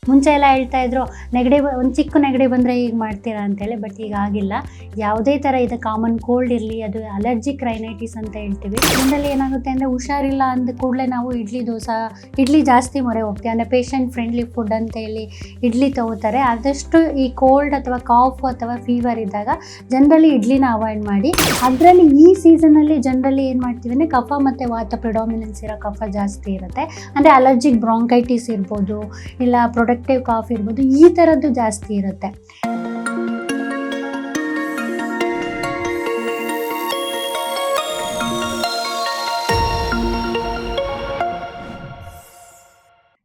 ಮುಂಚೆ ಎಲ್ಲ ಹೇಳ್ತಾ ಇದ್ರು ನೆಗಡಿ ಒಂದು ಚಿಕ್ಕ ನೆಗಡಿ ಬಂದರೆ ಈಗ ಮಾಡ್ತೀರಾ ಅಂತೇಳಿ, ಬಟ್ ಈಗ ಆಗಿಲ್ಲ. ಯಾವುದೇ ಥರ ಇದು ಕಾಮನ್ ಕೋಲ್ಡ್ ಇರಲಿ, ಅದು ಅಲರ್ಜಿಕ್ ರೈನೈಟಿಸ್ ಅಂತ ಹೇಳ್ತೀವಿ. ಇದರಲ್ಲಿ ಏನಾಗುತ್ತೆ ಅಂದರೆ ಹುಷಾರಿಲ್ಲ ಅಂದ ಕೂಡಲೇ ನಾವು ಇಡ್ಲಿ ಜಾಸ್ತಿ ಮೊರೆ ಹೋಗ್ತೀವಿ. ಅಂದರೆ ಪೇಷಂಟ್ ಫ್ರೆಂಡ್ಲಿ ಫುಡ್ ಅಂತ ಹೇಳಿ ಇಡ್ಲಿ ತಗೋತಾರೆ. ಆದಷ್ಟು ಈ ಕೋಲ್ಡ್ ಅಥವಾ ಕಾಫ್ ಅಥವಾ ಫೀವರ್ ಇದ್ದಾಗ ಜನರಲಿ ಇಡ್ಲಿನ ಅವಾಯ್ಡ್ ಮಾಡಿ. ಅದರಲ್ಲಿ ಈ ಸೀಸನಲ್ಲಿ ಜನರಲಿ ಏನು ಮಾಡ್ತೀವಿ ಅಂದರೆ ಕಫ ಮತ್ತು ವಾತ ಪ್ರಿಡಾಮಿನೆನ್ಸ್ ಇರೋ ಕಫ ಜಾಸ್ತಿ ಇರುತ್ತೆ. ಅಂದರೆ ಅಲರ್ಜಿಕ್ ಬ್ರಾಂಕೈಟಿಸ್ ಇರ್ಬೋದು, ಇಲ್ಲ ಪ್ರೊಡಕ್ಟಿವ್ ಕಾಫ್ ಇರ್ಬೋದು, ಈ ಥರದ್ದು ಜಾಸ್ತಿ ಇರುತ್ತೆ.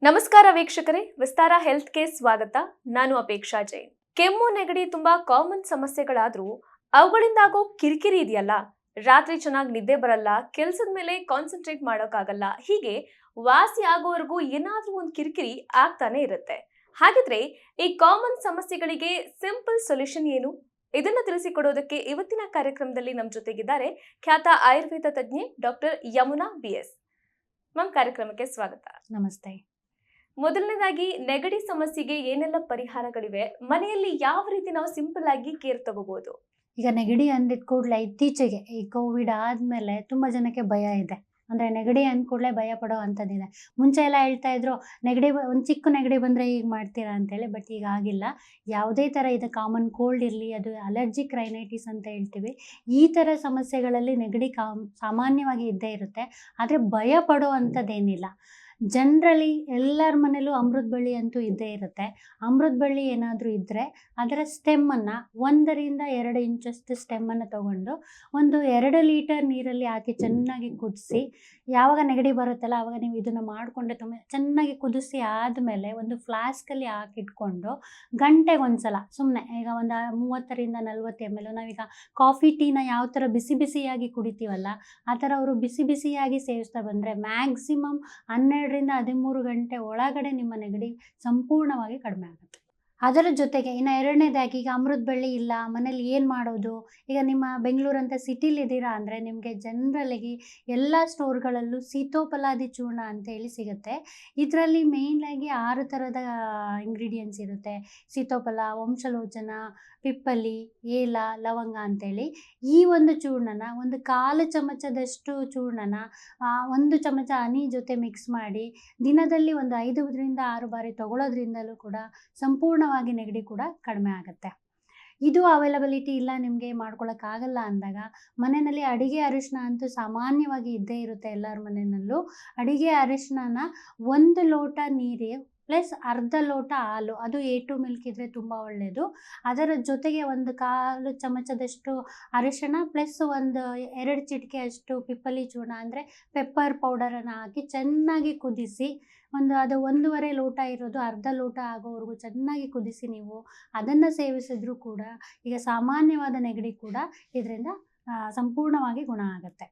ನಮಸ್ಕಾರ ವೀಕ್ಷಕರೇ, ವಿಸ್ತಾರ ಹೆಲ್ತ್ಗೆ ಸ್ವಾಗತ. ನಾನು ಅಪೇಕ್ಷಾ ಜೈನ್. ಕೆಮ್ಮು ನೆಗಡಿ ತುಂಬಾ ಕಾಮನ್ ಸಮಸ್ಯೆಗಳಾದ್ರೂ ಅವುಗಳಿಂದಾಗೋ ಕಿರಿಕಿರಿ ಇದೆಯಲ್ಲ, ರಾತ್ರಿ ಚೆನ್ನಾಗಿ ನಿದ್ದೆ ಬರಲ್ಲ, ಕೆಲಸದ ಮೇಲೆ ಕಾನ್ಸಂಟ್ರೇಟ್ ಮಾಡೋಕ್ಕಾಗಲ್ಲ, ಹೀಗೆ ವಾಸಿ ಆಗೋವರೆಗೂ ಏನಾದ್ರೂ ಒಂದು ಕಿರಿಕಿರಿ ಆಗ್ತಾನೆ ಇರುತ್ತೆ. ಹಾಗಿದ್ರೆ ಈ ಕಾಮನ್ ಸಮಸ್ಯೆಗಳಿಗೆ ಸಿಂಪಲ್ ಸೊಲ್ಯೂಷನ್ ಏನು? ಇದನ್ನ ತಿಳಿಸಿಕೊಡೋದಕ್ಕೆ ಇವತ್ತಿನ ಕಾರ್ಯಕ್ರಮದಲ್ಲಿ ನಮ್ಮ ಜೊತೆಗಿದ್ದಾರೆ ಖ್ಯಾತ ಆಯುರ್ವೇದ ತಜ್ಞೆ ಡಾಕ್ಟರ್ ಯಮುನಾ BS. ಮ್ಯಾಮ್, ಕಾರ್ಯಕ್ರಮಕ್ಕೆ ಸ್ವಾಗತ. ನಮಸ್ತೆ. ಮೊದಲನೇದಾಗಿ, ನೆಗಡಿ ಸಮಸ್ಯೆಗೆ ಏನೆಲ್ಲ ಪರಿಹಾರಗಳಿವೆ? ಮನೆಯಲ್ಲಿ ಯಾವ ರೀತಿ ನಾವು ಸಿಂಪಲ್ ಆಗಿ ಕೇರ್ ತಗೋಬಹುದು? ಈಗ ನೆಗಡಿ ಅಂದಿದ ಕೂಡಲೇ ಇತ್ತೀಚೆಗೆ ಈ ಕೋವಿಡ್ ಆದಮೇಲೆ ತುಂಬ ಜನಕ್ಕೆ ಭಯ ಇದೆ. ಅಂದರೆ ನೆಗಡಿ ಅಂದ ಕೂಡಲೇ ಭಯ ಪಡೋ ಅಂಥದ್ದಿದೆ. ಮುಂಚೆ ಎಲ್ಲ ಹೇಳ್ತಾ ಇದ್ರು ಒಂದು ಚಿಕ್ಕ ನೆಗಡಿ ಬಂದರೆ ಈಗ ಮಾಡ್ತೀರಾ ಅಂತೇಳಿ, ಬಟ್ ಈಗ ಆಗಿಲ್ಲ. ಯಾವುದೇ ಥರ ಇದು ಕಾಮನ್ ಕೋಲ್ಡ್ ಇರಲಿ, ಅದು ಅಲರ್ಜಿಕ್ ರೈನೈಟಿಸ್ ಅಂತ ಹೇಳ್ತೀವಿ, ಈ ಥರ ಸಮಸ್ಯೆಗಳಲ್ಲಿ ನೆಗಡಿ ಸಾಮಾನ್ಯವಾಗಿ ಇದ್ದೇ ಇರುತ್ತೆ. ಆದರೆ ಭಯ ಪಡೋ ಅಂಥದ್ದೇನಿಲ್ಲ. ಜನರಲಿ ಎಲ್ಲರ ಮನೇಲೂ ಅಮೃತ ಬಳ್ಳಿ ಅಂತೂ ಇದ್ದೇ ಇರುತ್ತೆ. ಅಮೃತ ಬಳ್ಳಿ ಏನಾದರೂ ಇದ್ದರೆ ಅದರ ಸ್ಟೆಮ್ಮನ್ನು 1-2 ಇಂಚಷ್ಟು ಸ್ಟೆಮ್ಮನ್ನು ತೊಗೊಂಡು ಒಂದು 2 ಲೀಟರ್ ನೀರಲ್ಲಿ ಹಾಕಿ ಚೆನ್ನಾಗಿ ಕುದಿಸಿ, ಯಾವಾಗ ನೆಗಡಿ ಬರುತ್ತಲ್ಲ ಆವಾಗ ನೀವು ಇದನ್ನು ಮಾಡಿಕೊಂಡ್ರೆ ತುಂಬ ಚೆನ್ನಾಗಿ ಕುದಿಸಿ ಆದಮೇಲೆ ಒಂದು ಫ್ಲಾಸ್ಕಲ್ಲಿ ಹಾಕಿಟ್ಕೊಂಡು ಗಂಟೆಗೊಂದ್ಸಲ ಸುಮ್ಮನೆ, ಈಗ ಒಂದು 30-40 ml, ನಾವೀಗ ಕಾಫಿ ಟೀನ ಯಾವ ಥರ ಬಿಸಿ ಬಿಸಿಯಾಗಿ ಕುಡಿತೀವಲ್ಲ ಆ ಥರ ಅವರು ಬಿಸಿ ಬಿಸಿಯಾಗಿ ಸೇವಿಸ್ತಾ ಬಂದರೆ ಮ್ಯಾಕ್ಸಿಮಮ್ 12-13 ಗಂಟೆ ಒಳಗಡೆ ನಿಮ್ಮ ನೆಗಡಿ ಸಂಪೂರ್ಣವಾಗಿ ಕಡಿಮೆ ಆಗುತ್ತೆ. ಅದರ ಜೊತೆಗೆ ಇನ್ನು ಎರಡನೇದಾಗಿ, ಈಗ ಅಮೃತ ಬಳ್ಳಿ ಇಲ್ಲ ಮನೇಲಿ ಏನು ಮಾಡೋದು? ಈಗ ನಿಮ್ಮ ಬೆಂಗಳೂರಂಥ ಸಿಟಿಲಿದ್ದೀರಾ ಅಂದರೆ ನಿಮಗೆ ಜನರಲಾಗಿ ಎಲ್ಲ ಸ್ಟೋರ್ಗಳಲ್ಲೂ ಸೀತೋಪಲಾದಿ ಚೂರ್ಣ ಅಂತೇಳಿ ಸಿಗುತ್ತೆ. ಇದರಲ್ಲಿ ಮೇಯ್ನಾಗಿ 6 ಥರದ ಇಂಗ್ರೀಡಿಯೆಂಟ್ಸ್ ಇರುತ್ತೆ. ಸೀತೋಫಲ, ವಂಶಲೋಚನ, ಪಿಪ್ಪಲಿ, ಏಲ, ಲವಂಗ ಅಂತೇಳಿ. ಈ ಒಂದು ಚೂರ್ಣನ ಒಂದು 1/4 ಚಮಚದಷ್ಟು ಚೂರ್ಣನ 1 ಚಮಚ ಹನಿ ಜೊತೆ ಮಿಕ್ಸ್ ಮಾಡಿ ದಿನದಲ್ಲಿ ಒಂದು 5-6 ಬಾರಿ ತಗೊಳ್ಳೋದ್ರಿಂದಲೂ ಕೂಡ ಸಂಪೂರ್ಣವಾಗಿ ನೆಗಡಿ ಕೂಡ ಕಡಿಮೆ ಆಗುತ್ತೆ. ಇದು ಅವೈಲಬಿಲಿಟಿ ಇಲ್ಲ, ನಿಮಗೆ ಮಾಡ್ಕೊಳ್ಳೋಕ್ಕಾಗಲ್ಲ ಅಂದಾಗ ಮನೆಯಲ್ಲಿ ಅಡಿಗೆ ಅರಿಶಿನ ಅಂತೂ ಸಾಮಾನ್ಯವಾಗಿ ಇದ್ದೇ ಇರುತ್ತೆ. ಎಲ್ಲರ ಮನೆಯಲ್ಲೂ ಅಡಿಗೆ ಅರಿಶಿನ 1 ಲೋಟ ನೀರು ಪ್ಲಸ್ ಅರ್ಧ ಲೋಟ ಹಾಲು, ಅದು A2 ಮಿಲ್ಕ್ ಇದ್ದರೆ ತುಂಬ ಒಳ್ಳೆಯದು. ಅದರ ಜೊತೆಗೆ ಒಂದು 1/4 ಚಮಚದಷ್ಟು ಅರಿಶಿಣ ಪ್ಲಸ್ ಒಂದು 2 ಚಿಟಿಕೆ ಅಷ್ಟು ಪಿಪ್ಪಲಿ ಚೂರ್ಣ ಅಂದರೆ ಪೆಪ್ಪರ್ ಪೌಡರನ್ನು ಹಾಕಿ ಚೆನ್ನಾಗಿ ಕುದಿಸಿ, ಅದು 1.5 ಲೋಟ ಇರೋದು ಅರ್ಧ ಲೋಟ ಆಗೋವರೆಗೂ ಚೆನ್ನಾಗಿ ಕುದಿಸಿ ನೀವು ಅದನ್ನು ಸೇವಿಸಿದ್ರೂ ಕೂಡ ಈಗ ಸಾಮಾನ್ಯವಾದ ನೆಗಡಿ ಕೂಡ ಇದರಿಂದ ಸಂಪೂರ್ಣವಾಗಿ ಗುಣ ಆಗುತ್ತೆ.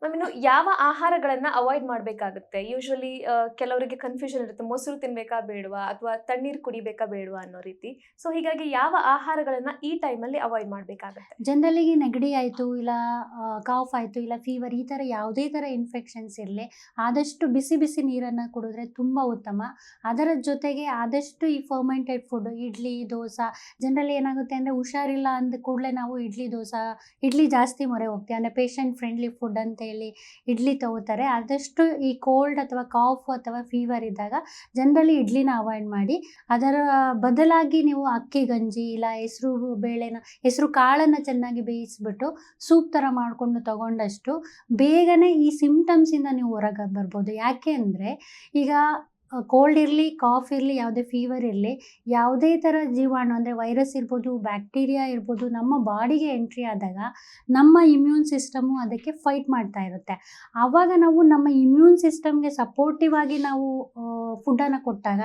ಮ್ಯಾಮ್, ಇನ್ನು ಯಾವ ಆಹಾರಗಳನ್ನ ಅವಾಯ್ಡ್ ಮಾಡಬೇಕಾಗುತ್ತೆ? ಯೂಶುವಲಿ ಕೆಲವರಿಗೆ ಕನ್ಫ್ಯೂಷನ್ ಇರುತ್ತೆ, ಮೊಸರು ತಿನ್ಬೇಕಾ ಬೇಡವಾ ಅಥವಾ ತಣ್ಣೀರು ಕುಡಿಬೇಕಾ ಬೇಡವಾ ಅನ್ನೋ ರೀತಿ. ಸೊ ಹೀಗಾಗಿ ಯಾವ ಆಹಾರಗಳನ್ನ ಈ ಟೈಮಲ್ಲಿ ಅವಾಯ್ಡ್ ಮಾಡಬೇಕಾಗುತ್ತೆ? ಜನರಲಿ ನೆಗಡಿ ಆಯಿತು, ಇಲ್ಲ ಕಾಫ್ ಆಯಿತು, ಇಲ್ಲ ಫೀವರ್, ಈ ಥರ ಯಾವುದೇ ಥರ ಇನ್ಫೆಕ್ಷನ್ಸ್ ಇರಲಿ ಆದಷ್ಟು ಬಿಸಿ ಬಿಸಿ ನೀರನ್ನು ಕುಡಿದ್ರೆ ತುಂಬ ಉತ್ತಮ. ಅದರ ಜೊತೆಗೆ ಆದಷ್ಟು ಈ fermented food, idli, dosa, generally ಏನಾಗುತ್ತೆ ಅಂದರೆ ಹುಷಾರಿಲ್ಲ ಅಂದ ಕೂಡಲೇ ನಾವು ಇಡ್ಲಿ ಜಾಸ್ತಿ ಮೊರೆ ಹೋಗ್ತೀವಿ. ಅಂದರೆ ಪೇಷಂಟ್ ಫ್ರೆಂಡ್ಲಿ ಫುಡ್ ಅಂತ ಹೇಳಿ ಇಡ್ಲಿ ತಗೋತಾರೆ. ಆದಷ್ಟು ಈ ಕೋಲ್ಡ್ ಅಥವಾ ಕಾಫ್ ಅಥವಾ ಫೀವರ್ ಇದ್ದಾಗ ಜನರಲಿ ಇಡ್ಲಿನ ಅವಾಯ್ಡ್ ಮಾಡಿ. ಅದರ ಬದಲಾಗಿ ನೀವು ಅಕ್ಕಿ ಗಂಜಿ ಇಲ್ಲ ಹೆಸರು ಕಾಳನ್ನು ಚೆನ್ನಾಗಿ ಬೇಯಿಸ್ಬಿಟ್ಟು ಸೂಪ್ ಥರ ಮಾಡಿಕೊಂಡು ತಗೊಂಡಷ್ಟು ಬೇಗನೆ ಈ ಸಿಂಪ್ಟಮ್ಸಿಂದ ನೀವು ಹೊರಗೆ ಬರ್ಬೋದು. ಯಾಕೆ ಅಂದರೆ ಈಗ ಕೋಲ್ಡ್ ಇರಲಿ, ಕಾಫ್ ಇರಲಿ, ಯಾವುದೇ ಫೀವರ್ ಇರಲಿ, ಯಾವುದೇ ಥರ ಜೀವಾಣು ಅಂದರೆ ವೈರಸ್ ಇರ್ಬೋದು, ಬ್ಯಾಕ್ಟೀರಿಯಾ ಇರ್ಬೋದು, ನಮ್ಮ ಬಾಡಿಗೆ ಎಂಟ್ರಿ ಆದಾಗ ನಮ್ಮ ಇಮ್ಯೂನ್ ಸಿಸ್ಟಮು ಅದಕ್ಕೆ ಫೈಟ್ ಮಾಡ್ತಾ ಇರುತ್ತೆ. ಆವಾಗ ನಾವು ನಮ್ಮ ಇಮ್ಯೂನ್ ಸಿಸ್ಟಮ್ಗೆ ಸಪೋರ್ಟಿವ್ ಆಗಿ ನಾವು ಫುಡ್ಡನ್ನು ಕೊಟ್ಟಾಗ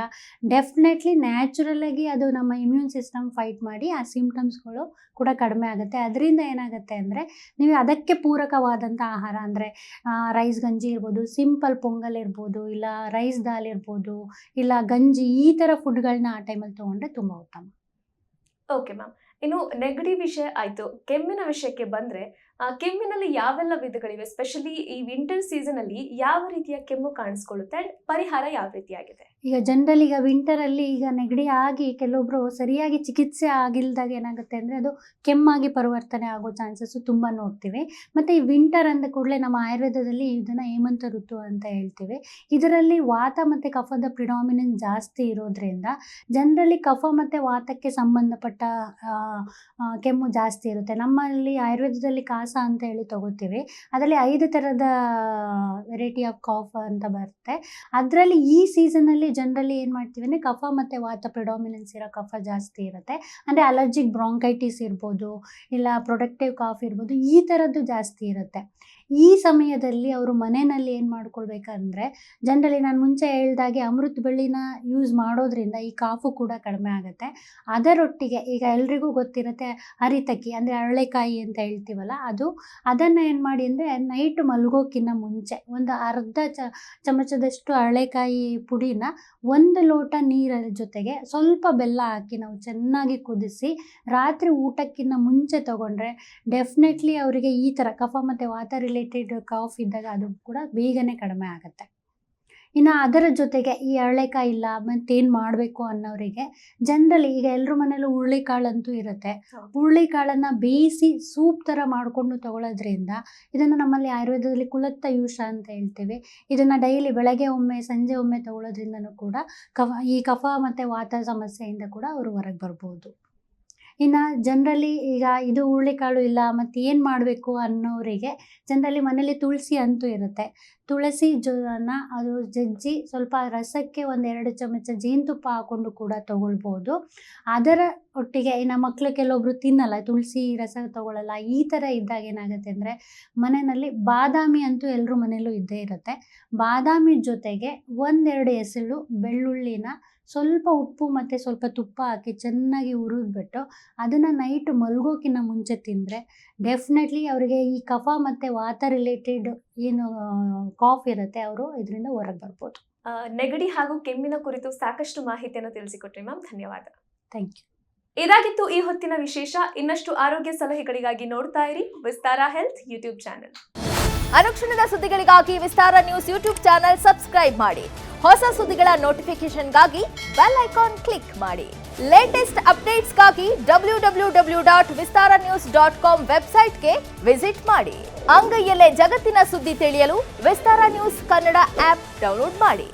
ಡೆಫಿನೆಟ್ಲಿ ನ್ಯಾಚುರಲಾಗಿ ಅದು ನಮ್ಮ ಇಮ್ಯೂನ್ ಸಿಸ್ಟಮ್ ಫೈಟ್ ಮಾಡಿ ಆ ಸಿಂಪ್ಟಮ್ಸ್ಗಳು ಕೂಡ ಕಡಿಮೆ ಆಗುತ್ತೆ. ಅದರಿಂದ ಏನಾಗುತ್ತೆ ಅಂದರೆ ನೀವು ಅದಕ್ಕೆ ಪೂರಕವಾದಂಥ ಆಹಾರ ಅಂದರೆ ರೈಸ್ ಗಂಜಿ ಇರ್ಬೋದು, ಸಿಂಪಲ್ ಪೊಂಗಲ್ ಇರ್ಬೋದು, ಇಲ್ಲ ರೈಸ್ ದಾಲ್ ಇರ್ಬೋದು, ಇಲ್ಲ ಗಂಜಿ, ಈ ಥರ ಫುಡ್ಗಳನ್ನ ಆ ಟೈಮಲ್ಲಿ ತೊಗೊಂಡ್ರೆ ತುಂಬ ಉತ್ತಮ. ಓಕೆ ಮ್ಯಾಮ್, ಇನ್ನು ನೆಗಡಿ ವಿಷಯ ಆಯಿತು. ಕೆಮ್ಮಿನ ವಿಷಯಕ್ಕೆ ಬಂದರೆ ಕೆಮ್ಮಿನಲ್ಲಿ ಯಾವೆಲ್ಲ ವಿಧಗಳಿವೆ, ಸ್ಪೆಷಲಿ ಈ ವಿಂಟರ್ ಸೀಸನ್ ಅಲ್ಲಿ ಯಾವ ರೀತಿಯ ಕೆಮ್ಮು ಕಾಣಿಸ್ಕೊಳ್ಳುತ್ತೆ ಅಂಡ್ ಪರಿಹಾರ ಯಾವ ರೀತಿಯಾಗಿದೆ? ಈಗ ಜನರಲ್ ಈಗ ವಿಂಟರಲ್ಲಿ ಈಗ ನೆಗಡಿ ಆಗಿ ಕೆಲವೊಬ್ರು ಸರಿಯಾಗಿ ಚಿಕಿತ್ಸೆ ಆಗಿಲ್ದಾಗ ಏನಾಗುತ್ತೆ ಅಂದರೆ ಅದು ಕೆಮ್ಮಾಗಿ ಪರಿವರ್ತನೆ ಆಗೋ ಚಾನ್ಸಸ್ ತುಂಬ ನೋಡ್ತೀವಿ. ಮತ್ತು ಈ ವಿಂಟರ್ ಅಂದ ಕೂಡಲೇ ನಮ್ಮ ಆಯುರ್ವೇದದಲ್ಲಿ ಇದನ್ನು ಹೇಮಂತ ಋತು ಅಂತ ಹೇಳ್ತೀವಿ. ಇದರಲ್ಲಿ ವಾತ ಮತ್ತು ಕಫದ ಪ್ರಿಡಾಮಿನೆನ್ಸ್ ಜಾಸ್ತಿ ಇರೋದ್ರಿಂದ ಜನರಲಿ ಕಫ ಮತ್ತು ವಾತಕ್ಕೆ ಸಂಬಂಧಪಟ್ಟ ಕೆಮ್ಮು ಜಾಸ್ತಿ ಇರುತ್ತೆ. ನಮ್ಮಲ್ಲಿ ಆಯುರ್ವೇದದಲ್ಲಿ ಕಾಸ ಅಂತ ಹೇಳಿ ತಗೋತೀವಿ. ಅದರಲ್ಲಿ 5 ಥರದ ವೆರೈಟಿ ಆಫ್ ಕಾಫ್ ಅಂತ ಬರುತ್ತೆ. ಅದರಲ್ಲಿ ಈ ಸೀಸನಲ್ಲಿ ಜನರಲಿ ಏನು ಮಾಡ್ತೀವಿ ಅಂದರೆ ಕಫ ಮತ್ತು ವಾತ ಪ್ರಿಡಾಮಿನೆನ್ಸ್ ಇರೋ ಕಫ ಜಾಸ್ತಿ ಇರುತ್ತೆ. ಅಂದರೆ ಅಲರ್ಜಿಕ್ ಬ್ರಾಂಕೈಟಿಸ್ ಇರ್ಬೋದು, ಇಲ್ಲ ಪ್ರೊಡಕ್ಟಿವ್ ಕಾಫ್ ಇರ್ಬೋದು, ಈ ಥರದ್ದು ಜಾಸ್ತಿ ಇರುತ್ತೆ. ಈ ಸಮಯದಲ್ಲಿ ಅವರು ಮನೆಯಲ್ಲಿ ಏನು ಮಾಡ್ಕೊಳ್ಬೇಕಂದ್ರೆ ಜನರಲಿ ನಾನು ಮುಂಚೆ ಹೇಳ್ದಾಗೆ ಅಮೃತ ಬಳ್ಳಿನ ಯೂಸ್ ಮಾಡೋದ್ರಿಂದ ಈ ಕಾಫು ಕೂಡ ಕಡಿಮೆ ಆಗುತ್ತೆ. ಅದರೊಟ್ಟಿಗೆ ಈಗ ಎಲ್ರಿಗೂ ಗೊತ್ತಿರುತ್ತೆ ಹರಿತಕ್ಕಿ ಅಂದರೆ ಅರಳೆಕಾಯಿ ಅಂತ ಹೇಳ್ತೀವಲ್ಲ, ಅದನ್ನು ಏನು ಮಾಡಿ ಅಂದರೆ ನೈಟ್ ಮಲಗೋಕ್ಕಿಂತ ಮುಂಚೆ ಒಂದು ಅರ್ಧ ಚಮಚದಷ್ಟು ಅರಳೆಕಾಯಿ ಪುಡಿನ 1 ಲೋಟ ನೀರ ಜೊತೆಗೆ ಸ್ವಲ್ಪ ಬೆಲ್ಲ ಹಾಕಿ ನಾವು ಚೆನ್ನಾಗಿ ಕುದಿಸಿ ರಾತ್ರಿ ಊಟಕ್ಕಿಂತ ಮುಂಚೆ ತಗೊಂಡ್ರೆ ಡೆಫಿನೆಟ್ಲಿ ಅವರಿಗೆ ಈ ಥರ ಕಫ ಮತ್ತು ವಾತ ರಿಲೇಟೆಡ್ ಕಾಫ್ ಇದ್ದಾಗ ಅದು ಕೂಡ ಬೇಗನೆ ಕಡಿಮೆ ಆಗುತ್ತೆ. ಇನ್ನು ಅದರ ಜೊತೆಗೆ ಈ ಅರಳೆಕಾಯಿ ಇಲ್ಲ ಮತ್ತೇನು ಮಾಡಬೇಕು ಅನ್ನೋರಿಗೆ ಜನರಲಿ ಈಗ ಎಲ್ಲರ ಮನೇಲೂ ಹುರುಳಿಕಾಳಂತೂ ಇರುತ್ತೆ. ಹುರುಳಿಕಾಳನ್ನು ಬೇಯಿಸಿ ಸೂಪ್ ಥರ ಮಾಡಿಕೊಂಡು ತಗೊಳ್ಳೋದ್ರಿಂದ ಇದನ್ನು ನಮ್ಮಲ್ಲಿ ಆಯುರ್ವೇದದಲ್ಲಿ ಕುಲತ್ತಾಯೂಷ ಅಂತ ಹೇಳ್ತೀವಿ. ಇದನ್ನು ಡೈಲಿ ಬೆಳಗ್ಗೆ ಒಮ್ಮೆ ಸಂಜೆ ಒಮ್ಮೆ ತಗೊಳ್ಳೋದ್ರಿಂದನೂ ಕೂಡ ಈ ಕಫ ಮತ್ತು ವಾತ ಸಮಸ್ಯೆಯಿಂದ ಕೂಡ ಅವರು ಹೊರಗೆ ಬರ್ಬೋದು. ಇನ್ನು ಜನರಲಿ ಈಗ ಇದು ಹುರುಳಿಕಾಳು ಇಲ್ಲ ಮತ್ತು ಏನು ಮಾಡಬೇಕು ಅನ್ನೋರಿಗೆ ಜನರಲಿ ಮನೇಲಿ ತುಳಸಿ ಅಂತೂ ಇರುತ್ತೆ. ತುಳಸಿ ಅದು ಜಜ್ಜಿ ಸ್ವಲ್ಪ ರಸಕ್ಕೆ 1-2 ಚಮಚ ಜೇನುತುಪ್ಪ ಹಾಕ್ಕೊಂಡು ಕೂಡ ತಗೊಳ್ಬೋದು. ಅದರ ಒಟ್ಟಿಗೆ ಇನ್ನು ಮಕ್ಕಳು ಕೆಲವೊಬ್ರು ತಿನ್ನಲ್ಲ, ತುಳಸಿ ರಸ ತಗೊಳ್ಳಲ್ಲ. ಈ ಥರ ಇದ್ದಾಗ ಏನಾಗುತ್ತೆ ಅಂದರೆ ಮನೆಯಲ್ಲಿ ಬಾದಾಮಿ ಅಂತೂ ಎಲ್ಲರ ಮನೇಲೂ ಇದ್ದೇ ಇರುತ್ತೆ. ಬಾದಾಮಿ ಜೊತೆಗೆ 1-2 ಎಸಳು ಬೆಳ್ಳುಳ್ಳಿನ ಸ್ವಲ್ಪ ಉಪ್ಪು ಮತ್ತು ಸ್ವಲ್ಪ ತುಪ್ಪ ಹಾಕಿ ಚೆನ್ನಾಗಿ ಹುರಿದ್ಬಿಟ್ಟು ಅದನ್ನು ನೈಟ್ ಮಲಗೋಕ್ಕಿಂತ ಮುಂಚೆ ತಿಂದರೆ ಡೆಫಿನೆಟ್ಲಿ ಅವರಿಗೆ ಈ ಕಫ ಮತ್ತು ವಾತ ರಿಲೇಟೆಡ್ ಏನು ಕಾಫ್ ಇರುತ್ತೆ ಅವರು ಇದರಿಂದ ಹೊರಗೆ ಬರ್ಬೋದು. ನೆಗಡಿ ಹಾಗೂ ಕೆಮ್ಮಿನ ಕುರಿತು ಸಾಕಷ್ಟು ಮಾಹಿತಿಯನ್ನು ತಿಳಿಸಿಕೊಟ್ರಿ ಮ್ಯಾಮ್, ಧನ್ಯವಾದ. Thank you. ಇದಾಗಿತ್ತು ಈ ಹೊತ್ತಿನ ವಿಶೇಷ. ಇನ್ನಷ್ಟು ಆರೋಗ್ಯ ಸಲಹೆಗಳಿಗಾಗಿ ನೋಡ್ತಾ ಇರಿ ವಿಸ್ತಾರ ಹೆಲ್ತ್ ಯೂಟ್ಯೂಬ್ ಚಾನೆಲ್. ಅನುಕ್ಷಣದ ಸುದ್ದಿಗಳಿಗಾಗಿ ವಿಸ್ತಾರ ನ್ಯೂಸ್ ಯೂಟ್ಯೂಬ್ ಚಾನೆಲ್ ಸಬ್ಸ್ಕ್ರೈಬ್ ಮಾಡಿ. ಹೊಸ ಸುದ್ದಿಗಳ ನೋಟಿಫಿಕೇಶನ್ಗಾಗಿ ಬೆಲ್ ಐಕಾನ್ ಕ್ಲಿಕ್ ಮಾಡಿ. ಲೇಟೆಸ್ಟ್ ಅಪ್ಡೇಟ್ಸ್ಗಾಗಿ www.vistaranews.com ವೆಬ್ಸೈಟ್ಗೆ ವಿಸಿಟ್ ಮಾಡಿ. ಅಂಗೈಯಲ್ಲೇ ಜಗತ್ತಿನ ಸುದ್ದಿ ತಿಳಿಯಲು ವಿಸ್ತಾರ ನ್ಯೂಸ್ ಕನ್ನಡ ಆಪ್ ಡೌನ್ಲೋಡ್ ಮಾಡಿ.